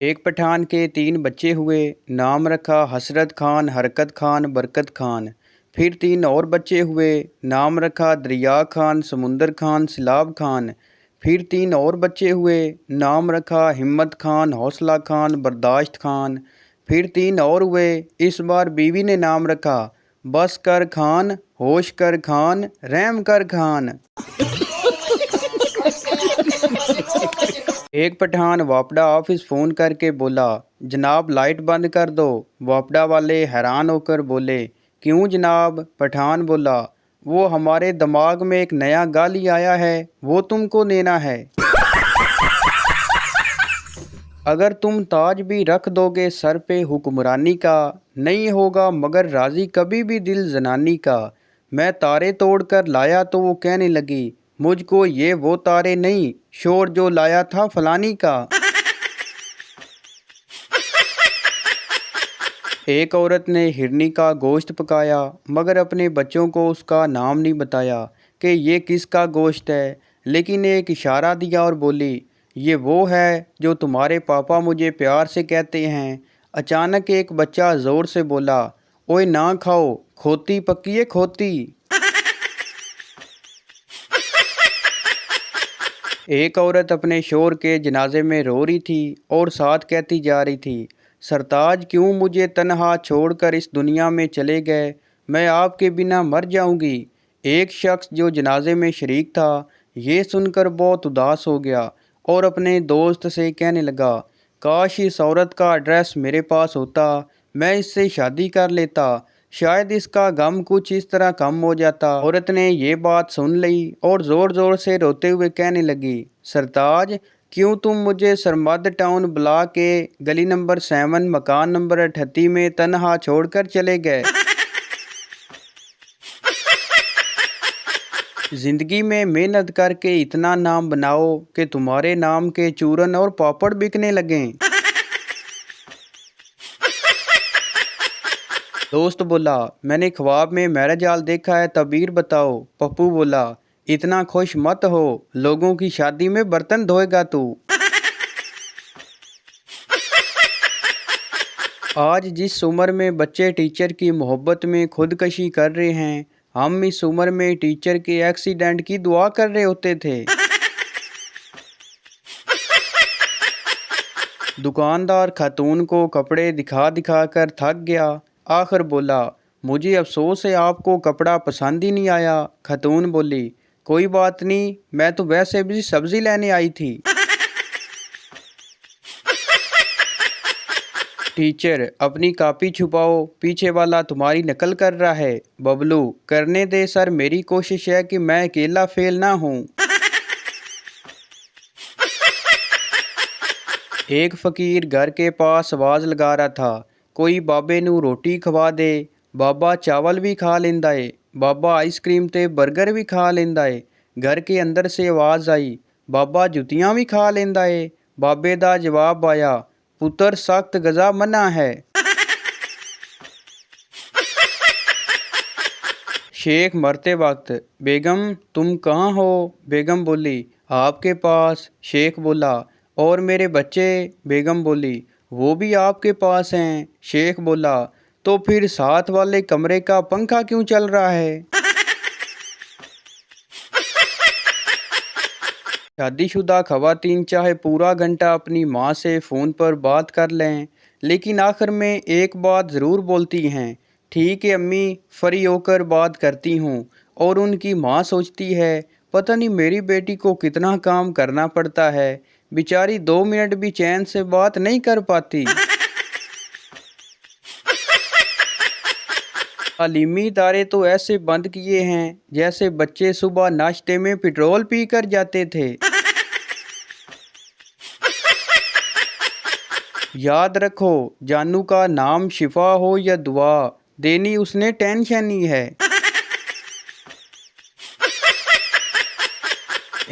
एक पठान के तीन बच्चे हुए। नाम रखा हसरत खान, हरकत खान, बरकत खान। फिर तीन और बच्चे हुए। नाम रखा दरिया खान, समुंदर खान, सिलाब खान। फिर तीन और बच्चे हुए। नाम रखा हिम्मत खान, हौसला खान, बर्दाश्त खान। फिर तीन और हुए। इस बार बीवी ने नाम रखा बस कर खान, होश कर खान, रहम कर खान। एक पठान वापडा ऑफिस फ़ोन करके बोला, जनाब लाइट बंद कर दो। वापडा वाले हैरान होकर बोले, क्यों जनाब? पठान बोला, वो हमारे दिमाग में एक नया गाली आया है, वो तुमको देना है। अगर तुम ताज भी रख दोगे सर पे हुक्मरानी का, नहीं होगा मगर राजी कभी भी दिल जनानी का। मैं तारे तोड़ कर लाया तो वो कहने लगी, मुझको ये वो तारे नहीं, शोर जो लाया था फलानी का। एक औरत ने हिरनी का गोश्त पकाया मगर अपने बच्चों को उसका नाम नहीं बताया कि ये किसका गोश्त है, लेकिन एक इशारा दिया और बोली, ये वो है जो तुम्हारे पापा मुझे प्यार से कहते हैं। अचानक एक बच्चा ज़ोर से बोला, ओए ना खाओ, खोती पकी है खोती। एक औरत अपने शोहर के जनाजे में रो रही थी और साथ कहती जा रही थी, सरताज क्यों मुझे तन्हा छोड़कर इस दुनिया में चले गए, मैं आपके बिना मर जाऊंगी। एक शख्स जो जनाजे में शरीक था ये सुनकर बहुत उदास हो गया और अपने दोस्त से कहने लगा, काश इस औरत का एड्रेस मेरे पास होता, मैं इससे शादी कर लेता, शायद इसका गम कुछ इस तरह कम हो जाता। औरत ने ये बात सुन ली और ज़ोर ज़ोर से रोते हुए कहने लगी, सरताज क्यों तुम मुझे सरमद टाउन ब्लॉक के गली नंबर 7 मकान नंबर 38 में तन्हा छोड़कर चले गए। ज़िंदगी में मेहनत करके इतना नाम बनाओ कि तुम्हारे नाम के चूरन और पापड़ बिकने लगें। दोस्त बोला, मैंने ख्वाब में मैरिज हॉल देखा है, तबीर बताओ। पप्पू बोला, इतना खुश मत हो, लोगों की शादी में बर्तन धोएगा तू। आज जिस उम्र में बच्चे टीचर की मोहब्बत में खुदकशी कर रहे हैं, हम इस उम्र में टीचर के एक्सीडेंट की दुआ कर रहे होते थे। दुकानदार खातून को कपड़े दिखा दिखा कर थक गया, आखिर बोला, मुझे अफसोस है आपको कपड़ा पसंद ही नहीं आया। खातून बोली, कोई बात नहीं, मैं तो वैसे भी सब्जी लेने आई थी। टीचर, अपनी कॉपी छुपाओ, पीछे वाला तुम्हारी नकल कर रहा है। बबलू, करने दे सर, मेरी कोशिश है कि मैं अकेला फेल ना हूँ। एक फ़कीर घर के पास आवाज़ लगा रहा था, कोई बाबे नू रोटी खवा दे। बाबा चावल भी खा लेंदा है, बाबा आइसक्रीम ते बर्गर भी खा लेंदा है। घर के अंदर से आवाज़ आई, बाबा जुतियाँ भी खा लेंदा है। बाबे दा जवाब आया, पुत्र सख्त गज़ा मना है। शेख मरते वक्त, बेगम तुम कहाँ हो? बेगम बोली, आपके पास। शेख बोला, और मेरे बच्चे? बेगम बोली, वो भी आपके पास हैं। शेख बोला, तो फिर साथ वाले कमरे का पंखा क्यों चल रहा है? शादीशुदा खवातीन चाहे पूरा घंटा अपनी माँ से फ़ोन पर बात कर लें, लेकिन आखिर में एक बात ज़रूर बोलती हैं, ठीक है अम्मी, फ्री होकर बात करती हूँ। और उनकी माँ सोचती है, पता नहीं मेरी बेटी को कितना काम करना पड़ता है, बेचारी 2 मिनट भी चैन से बात नहीं कर पाती। तालीमी इदारे तो ऐसे बंद किए हैं जैसे बच्चे सुबह नाश्ते में पेट्रोल पी कर जाते थे। याद रखो, जानू का नाम शिफा हो या दुआ, देनी उसने टेंशन ही है।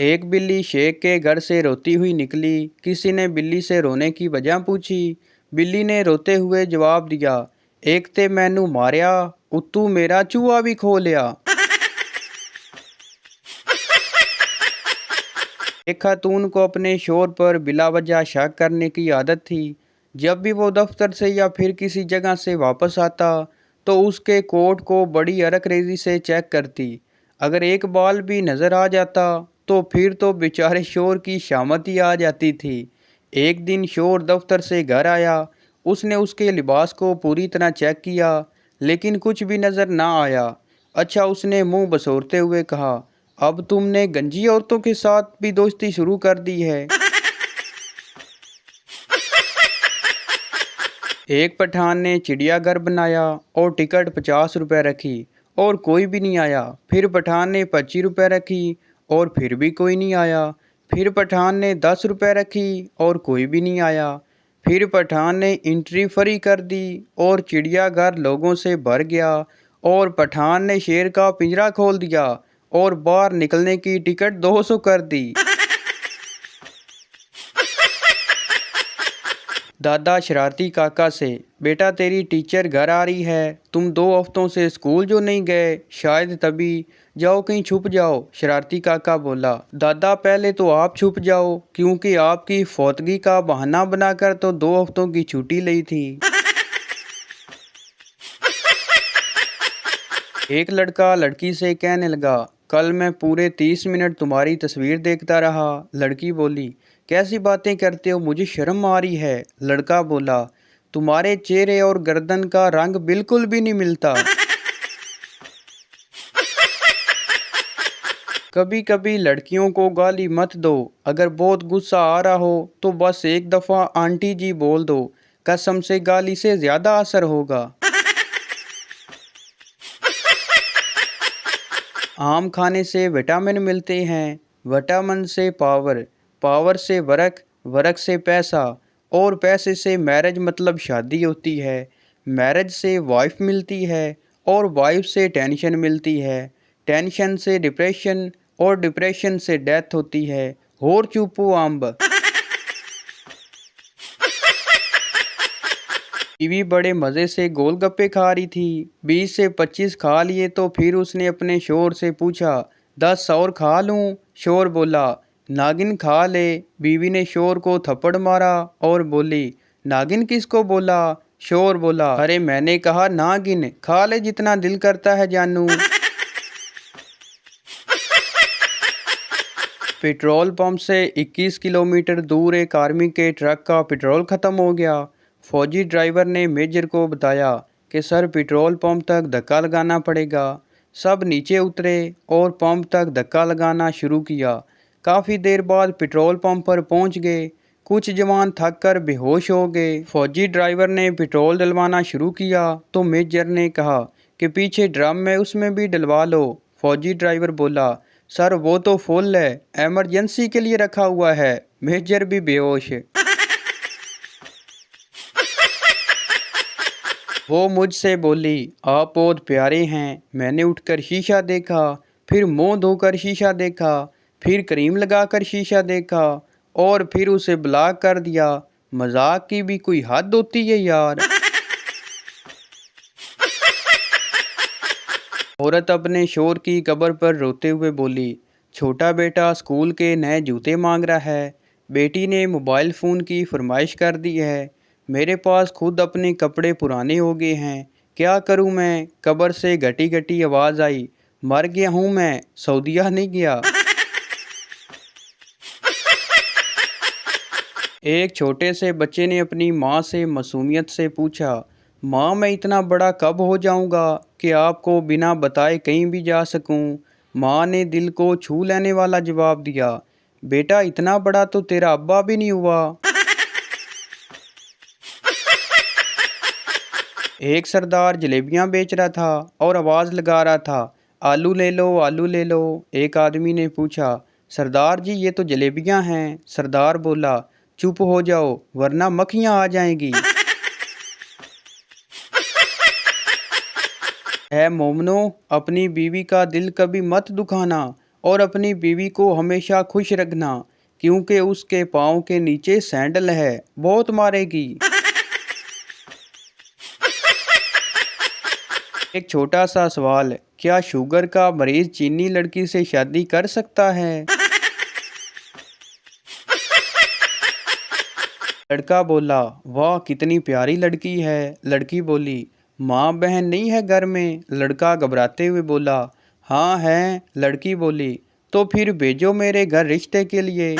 एक बिल्ली शेख के घर से रोती हुई निकली। किसी ने बिल्ली से रोने की वजह पूछी। बिल्ली ने रोते हुए जवाब दिया, एक ते मैनू मारिया, उतू मेरा चूहा भी खो लिया। एक खातून को अपने शोहर पर बिला वजह शक करने की आदत थी। जब भी वो दफ्तर से या फिर किसी जगह से वापस आता तो उसके कोट को बड़ी अरकरेजी से चेक करती। अगर एक बाल भी नज़र आ जाता तो फिर तो बेचारे शोहर की शामत ही आ जाती थी। एक दिन शोहर दफ्तर से घर आया। उसने उसके लिबास को पूरी तरह चेक किया लेकिन कुछ भी नज़र ना आया। अच्छा, उसने मुंह बसोरते हुए कहा, अब तुमने गंजी औरतों के साथ भी दोस्ती शुरू कर दी है। एक पठान ने चिड़ियाघर बनाया और टिकट 50 रुपये रखी और कोई भी नहीं आया। फिर पठान ने 25 रुपये रखी और फिर भी कोई नहीं आया। फिर पठान ने 10 रुपये रखी और कोई भी नहीं आया। फिर पठान ने एंट्री फ्री कर दी और चिड़ियाघर लोगों से भर गया। और पठान ने शेर का पिंजरा खोल दिया और बाहर निकलने की टिकट 200 कर दी। दादा शरारती काका से, बेटा तेरी टीचर घर आ रही है, तुम 2 हफ्तों से स्कूल जो नहीं गए, शायद तभी, जाओ कहीं छुप जाओ। शरारती काका बोला, दादा पहले तो आप छुप जाओ, क्योंकि आपकी फौतगी का बहाना बनाकर तो 2 हफ्तों की छुट्टी ली थी। एक लड़का लड़की से कहने लगा, कल मैं पूरे 30 मिनट तुम्हारी तस्वीर देखता रहा। लड़की बोली, कैसी बातें करते हो, मुझे शर्म आ रही है। लड़का बोला, तुम्हारे चेहरे और गर्दन का रंग बिल्कुल भी नहीं मिलता। कभी कभी लड़कियों को गाली मत दो। अगर बहुत गुस्सा आ रहा हो तो बस एक दफ़ा आंटी जी बोल दो, कसम से गाली से ज़्यादा असर होगा। आम खाने से विटामिन मिलते हैं, विटामिन से पावर, पावर से वर्क, वर्क से पैसा और पैसे से मैरिज मतलब शादी होती है। मैरिज से वाइफ मिलती है और वाइफ से टेंशन मिलती है। टेंशन से डिप्रेशन और डिप्रेशन से डेथ होती है। और चुपो अम्ब। बीवी बड़े मज़े से गोलगप्पे खा रही थी। 20 से 25 खा लिए तो फिर उसने अपने शोहर से पूछा, 10 और खा लूं? शोहर बोला, नागिन खा ले। बीवी ने शोहर को थप्पड़ मारा और बोली, नागिन किसको बोला? शोहर बोला, अरे मैंने कहा नागिन, खा ले जितना दिल करता है जानू। पेट्रोल पंप से 21 किलोमीटर दूर एक आर्मी के ट्रक का पेट्रोल ख़त्म हो गया। फौजी ड्राइवर ने मेजर को बताया कि सर पेट्रोल पंप तक धक्का लगाना पड़ेगा। सब नीचे उतरे और पंप तक धक्का लगाना शुरू किया। काफ़ी देर बाद पेट्रोल पंप पर पहुंच गए। कुछ जवान थक कर बेहोश हो गए। फौजी ड्राइवर ने पेट्रोल डलवाना शुरू किया तो मेजर ने कहा कि पीछे ड्रम है, उसमें भी डलवा लो। फौजी ड्राइवर बोला, सर वो तो फुल है, एमरजेंसी के लिए रखा हुआ है। मेजर भी बेहोश। वो मुझसे बोली, आप बहुत प्यारे हैं। मैंने उठकर शीशा देखा, फिर मुंह धोकर शीशा देखा, फिर क्रीम लगाकर शीशा देखा और फिर उसे ब्लॉक कर दिया। मजाक की भी कोई हद होती है यार। औरत अपने शोहर की कब्र पर रोते हुए बोली, छोटा बेटा स्कूल के नए जूते मांग रहा है, बेटी ने मोबाइल फ़ोन की फरमाइश कर दी है, मेरे पास खुद अपने कपड़े पुराने हो गए हैं, क्या करूं मैं? कब्र से घटी घटी आवाज़ आई, मर गया हूं मैं, सऊदीया नहीं गया। एक छोटे से बच्चे ने अपनी माँ से मासूमियत से पूछा, माँ मैं इतना बड़ा कब हो जाऊँगा कि आपको बिना बताए कहीं भी जा सकूँ? माँ ने दिल को छू लेने वाला जवाब दिया, बेटा इतना बड़ा तो तेरा अब्बा भी नहीं हुआ। एक सरदार जलेबियाँ बेच रहा था और आवाज़ लगा रहा था, आलू ले लो, आलू ले लो। एक आदमी ने पूछा, सरदार जी ये तो जलेबियाँ हैं। सरदार बोला, चुप हो जाओ वरना मक्खियाँ आ जाएंगी। है मोमनो, अपनी बीवी का दिल कभी मत दुखाना और अपनी बीवी को हमेशा खुश रखना, क्योंकि उसके पाँव के नीचे सैंडल है, बहुत मारेगी। एक छोटा सा सवाल, क्या शुगर का मरीज चीनी लड़की से शादी कर सकता है? लड़का बोला, वाह कितनी प्यारी लड़की है। लड़की बोली, माँ बहन नहीं है घर में। लड़का घबराते हुए बोला, हाँ है। लड़की बोली, तो फिर भेजो मेरे घर रिश्ते के लिए।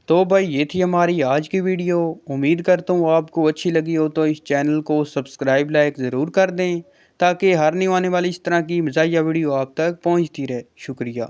तो भाई ये थी हमारी आज की वीडियो। उम्मीद करता हूँ आपको अच्छी लगी हो, तो इस चैनल को सब्सक्राइब लाइक ज़रूर कर दें ताकि हर न्यू आने वाली इस तरह की मज़ाहिया वीडियो आप तक पहुँचती रहे। शुक्रिया।